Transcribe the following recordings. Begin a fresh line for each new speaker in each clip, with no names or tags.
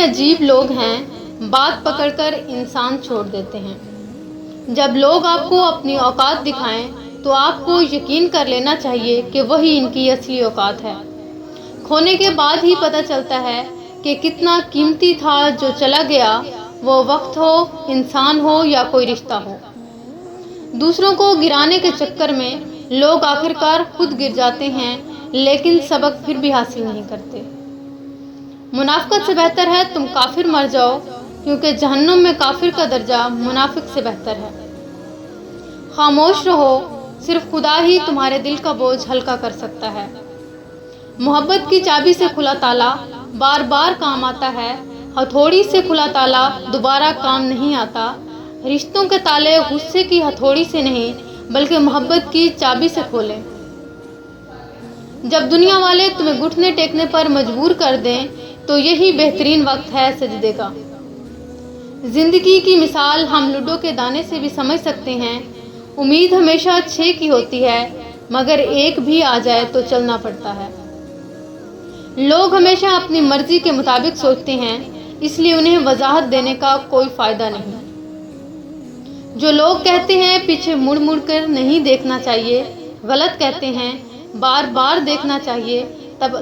عجیب لوگ ہیں، بات پکڑ کر انسان چھوڑ دیتے ہیں۔ جب لوگ آپ کو اپنی اوقات دکھائیں تو آپ کو یقین کر لینا چاہیے کہ وہی ان کی اصلی اوقات ہے۔ کھونے کے بعد ہی پتہ چلتا ہے کہ کتنا قیمتی تھا جو چلا گیا، وہ وقت ہو، انسان ہو یا کوئی رشتہ ہو۔ دوسروں کو گرانے کے چکر میں لوگ آخرکار خود گر جاتے ہیں، لیکن سبق پھر بھی حاصل نہیں کرتے۔ منافقت سے بہتر ہے تم کافر مر جاؤ، کیونکہ جہنم میں کافر کا درجہ منافق سے بہتر ہے۔ خاموش رہو، صرف خدا ہی تمہارے دل کا بوجھ ہلکا کر سکتا ہے۔ محبت کی چابی سے کھلا تالا بار بار کام آتا ہے، ہتھوڑی سے کھلا تالا دوبارہ کام نہیں آتا۔ رشتوں کے تالے غصے کی ہتھوڑی سے نہیں بلکہ محبت کی چابی سے کھولیں۔ جب دنیا والے تمہیں گھٹنے ٹیکنے پر مجبور کر دیں تو یہی بہترین وقت ہے سجدے کا۔ زندگی کی مثال ہم لڈو کے دانے سے بھی سمجھ سکتے ہیں۔ امید ہمیشہ 6 کی ہوتی ہے، مگر ایک بھی آ جائے تو چلنا پڑتا ہے۔ لوگ ہمیشہ اپنی مرضی کے مطابق سوچتے ہیں، اس لیے انہیں وضاحت دینے کا کوئی فائدہ نہیں۔ جو لوگ کہتے ہیں پیچھے مڑ مڑ کر نہیں دیکھنا چاہیے، غلط کہتے ہیں، بار بار دیکھنا چاہیے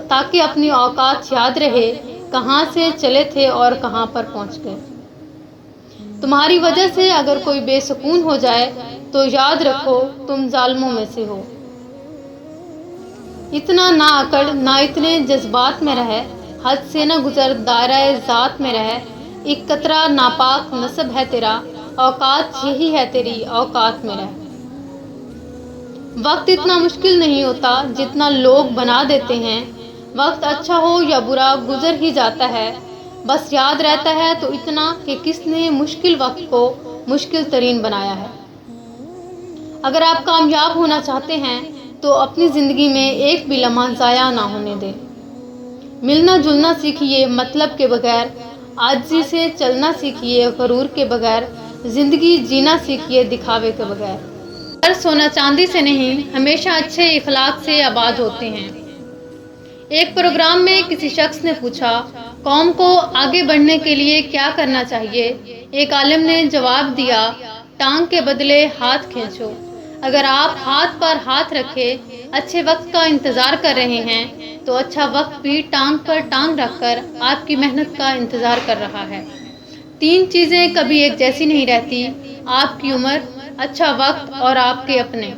تاکہ اپنی اوقات یاد رہے، کہاں سے چلے تھے اور کہاں پر پہنچ گئے۔ تمہاری وجہ سے اگر کوئی بے سکون ہو جائے تو یاد رکھو تم ظالموں میں سے ہو۔ اتنا نہ اکڑ، نہ اتنے جذبات میں رہے، حد سے نہ گزر، دائرہ ذات میں رہے۔ ایک قطرہ ناپاک نصب ہے تیرا، اوقات یہی ہے تیری، اوقات میں رہ۔ وقت اتنا مشکل نہیں ہوتا جتنا لوگ بنا دیتے ہیں۔ وقت اچھا ہو یا برا گزر ہی جاتا ہے، بس یاد رہتا ہے تو اتنا کہ کس نے مشکل وقت کو مشکل ترین بنایا ہے۔ اگر آپ کامیاب ہونا چاہتے ہیں تو اپنی زندگی میں ایک بھی لمحہ ضائع نہ ہونے دیں۔ ملنا جلنا سیکھیے مطلب کے بغیر، عاجزی سے چلنا سیکھیے غرور کے بغیر، زندگی جینا سیکھیے دکھاوے کے بغیر۔ ہر سونا چاندی سے نہیں، ہمیشہ اچھے اخلاق سے آباد ہوتے ہیں۔ ایک پروگرام میں کسی شخص نے پوچھا، قوم کو آگے بڑھنے کے لیے کیا کرنا چاہیے؟ ایک عالم نے جواب دیا، ٹانگ کے بدلے ہاتھ کھینچو۔ اگر آپ ہاتھ پر ہاتھ رکھے اچھے وقت کا انتظار کر رہے ہیں تو اچھا وقت بھی ٹانگ پر ٹانگ رکھ کر آپ کی محنت کا انتظار کر رہا ہے۔ 3 چیزیں کبھی ایک جیسی نہیں رہتی، آپ کی عمر، اچھا وقت اور آپ کے اپنے۔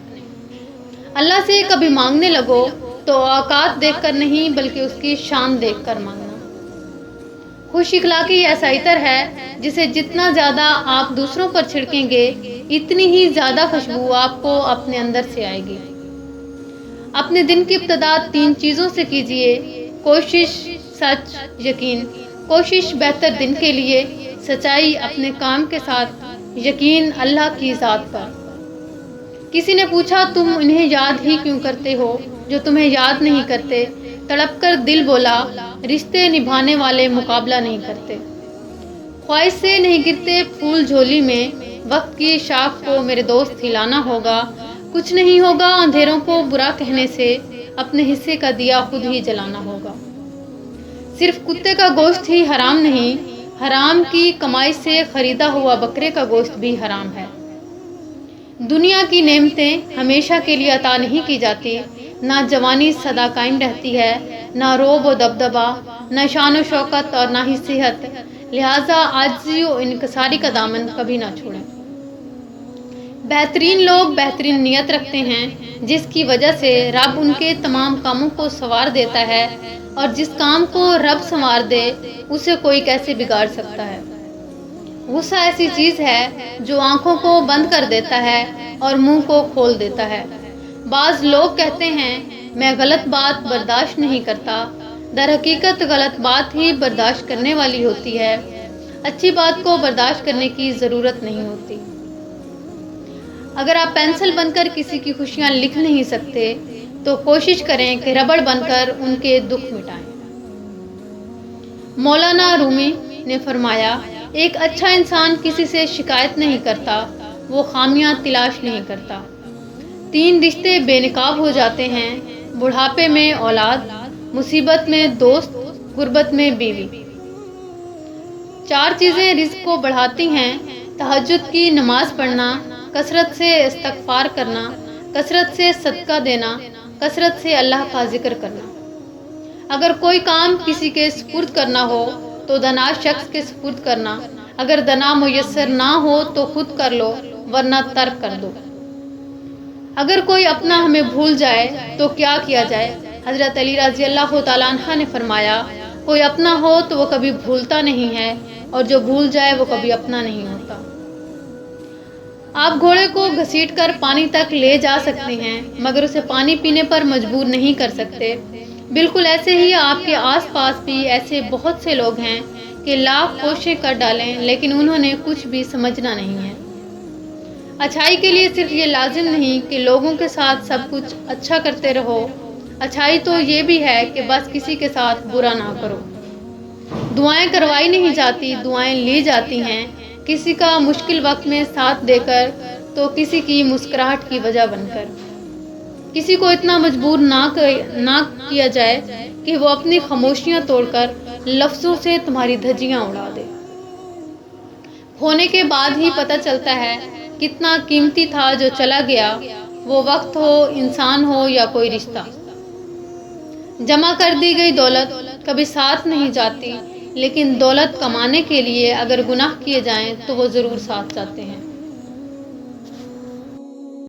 اللہ سے کبھی مانگنے لگو تو اوقات دیکھ کر نہیں بلکہ اس کی شان دیکھ کر مانگنا۔ خوش اخلاقی ایسا عطر ہے جسے جتنا زیادہ آپ دوسروں پر چھڑکیں گے اتنی ہی زیادہ خوشبو آپ کو اپنے اندر سے آئے گی۔ اپنے دن کی ابتدا 3 چیزوں سے کیجیے، کوشش، سچ، یقین۔ کوشش بہتر دن کے لیے، سچائی اپنے کام کے ساتھ، یقین اللہ کی ذات پر۔ کسی نے پوچھا تم انہیں یاد ہی کیوں کرتے ہو جو تمہیں یاد نہیں کرتے؟ تڑپ کر دل بولا، رشتے نبھانے والے مقابلہ نہیں کرتے۔ خواہش سے نہیں گرتے پھول جھولی میں، وقت کی شاخ کو میرے دوست ہلانا ہوگا۔ کچھ نہیں ہوگا اندھیروں کو برا کہنے سے، اپنے حصے کا دیا خود ہی جلانا ہوگا۔ صرف کتے کا گوشت ہی حرام نہیں، حرام کی کمائی سے خریدا ہوا بکرے کا گوشت بھی حرام ہے۔ دنیا کی نعمتیں ہمیشہ کے لیے عطا نہیں کی جاتی، نہ جوانی سدا قائم رہتی ہے، نہ روب و دبدبا، نہ شان و شوکت اور نہ ہی صحت، لہٰذا عاجزی و انکساری کا دامن کبھی نہ چھوڑیں۔ بہترین لوگ بہترین نیت رکھتے ہیں، جس کی وجہ سے رب ان کے تمام کاموں کو سنوار دیتا ہے، اور جس کام کو رب سنوار دے اسے کوئی کیسے بگاڑ سکتا ہے۔ غصہ ایسی چیز ہے جو آنکھوں کو بند کر دیتا ہے اور منہ کو کھول دیتا ہے۔ بعض لوگ کہتے ہیں میں غلط بات برداشت نہیں کرتا، در حقیقت غلط بات ہی برداشت کرنے والی ہوتی ہے، اچھی بات کو برداشت کرنے کی ضرورت نہیں ہوتی۔ اگر آپ پینسل بن کر کسی کی خوشیاں لکھ نہیں سکتے تو کوشش کریں کہ ربڑ بن کر ان کے دکھ مٹائیں۔ مولانا رومی نے فرمایا، ایک اچھا انسان کسی سے شکایت نہیں کرتا، وہ خامیاں تلاش نہیں کرتا۔ 3 رشتے بے نقاب ہو جاتے ہیں، بڑھاپے میں اولاد، مصیبت میں دوست، غربت میں بیوی۔ 4 چیزیں رزق کو بڑھاتی ہیں: تہجد کی نماز پڑھنا، کثرت سے استغفار کرنا، کثرت سے صدقہ دینا، کثرت سے اللہ کا ذکر کرنا۔ اگر کوئی کام کسی کے سپرد کرنا ہو تو دانا شخص کے سپرد کرنا، اگر دانا میسر نہ ہو تو خود کر لو ورنہ ترک کر دو۔ اگر کوئی اپنا ہمیں بھول جائے تو کیا کیا جائے؟ حضرت علی رضی اللہ تعالیٰ عنہ نے فرمایا، کوئی اپنا ہو تو وہ کبھی بھولتا نہیں ہے، اور جو بھول جائے وہ کبھی اپنا نہیں ہوتا۔ آپ گھوڑے کو گھسیٹ کر پانی تک لے جا سکتے ہیں مگر اسے پانی پینے پر مجبور نہیں کر سکتے۔ بالکل ایسے ہی آپ کے آس پاس بھی ایسے بہت سے لوگ ہیں کہ لاکھ کوششیں کر ڈالیں لیکن انہوں نے کچھ بھی سمجھنا نہیں ہے۔ اچھائی کے لیے صرف یہ لازم نہیں کہ لوگوں کے ساتھ سب کچھ اچھا کرتے رہو، اچھائی تو یہ بھی ہے کہ بس کسی کے ساتھ برا نہ کرو۔ دعائیں کروائی نہیں جاتی، دعائیں لی جاتی ہیں، کسی کا مشکل وقت میں ساتھ دے کر تو کسی کی مسکراہٹ کی وجہ بن کر۔ کسی کو اتنا مجبور نہ کیا جائے کہ وہ اپنی خاموشیاں توڑ کر لفظوں سے تمہاری دھجیاں اڑا دے۔ کھونے کے بعد ہی پتہ چلتا ہے کتنا قیمتی تھا جو چلا گیا، وہ وقت ہو، انسان ہو یا کوئی رشتہ۔ جمع کر دی گئی دولت کبھی ساتھ نہیں جاتی، لیکن دولت کمانے کے لیے اگر گناہ کیے جائیں تو وہ ضرور ساتھ جاتے ہیں۔